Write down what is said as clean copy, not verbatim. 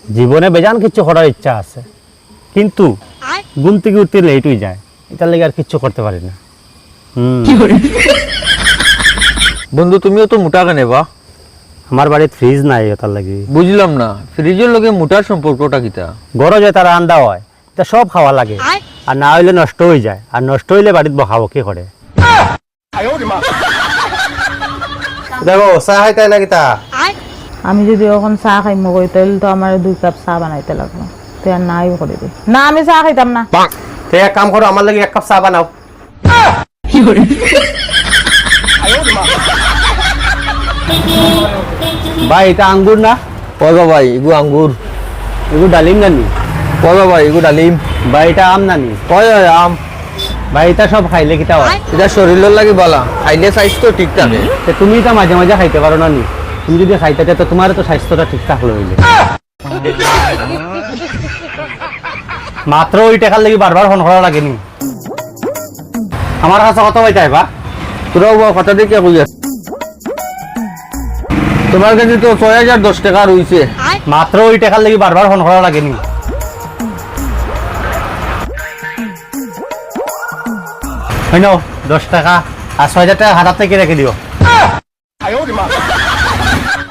জীবনে বেজান কিছু করার ইচ্ছা আছে, কিন্তু ঘুম থেকে উঠতে লেট হয়ে যায়, এটার লেগে আর কিচ্ছু করতে পারি না। বন্ধু তুমিও তো মোটা কেনে বা? আমার বাড়িতে ফ্রিজ নাই, ওটার লাগে। বুঝলাম না, ফ্রিজের লগে মোটার সম্পর্কটা কিতা? গরজ হয় তারা আন্দা হয়, এটা সব খাওয়া লাগে, আর না হইলে নষ্ট হয়ে যায়, আর নষ্ট হইলে বাড়িতে বহাবো কি করে। দেখো চা খাইতে লাগে তা আমি যদি এখন চাহ খাইম কই তাহলে তো আমার 2 কাপ চাহ বানাইতে লাগবে, তো আর নাই করে দে না, আমি চাহ খাইতাম না। তো এক কাম করো, আমার লাগে 1 কাপ চা বানাও। ভাই এটা আঙ্গুর না? কইবা ভাই এগু আঙ্গুর? এগু ডালিম নানি? কইবা ভাই এগু ডালিম? ভাই এটা আম নানি? কয় আম? ভাই এটা সব খাইলে কিতা হয়? এটা শরীরের লাগি বালা, খাইলে স্বাস্থ্য ঠিক থাকে। তো তুমি তো মাঝে মাঝে খাইতে পারো না নি? তুমি যদি খাইতে তো তোমার তো স্বাস্থ্যটা ঠিক থাকলো হইলে। মাত্র ওই টাকার লাগি বারবার ফোন করা লাগেনি। আমার কাছে কত পাইতে বা? তোরাও বা কথা দেখে কই আছে? তোমার কাছে তো 6010 টাকা রইছে। মাত্র ওই টাকার লাগি বারবার ফোন করা লাগেনি। হয় না 10 টাকা আর 6000 টাকা হাজার থেকে রেখে দিও।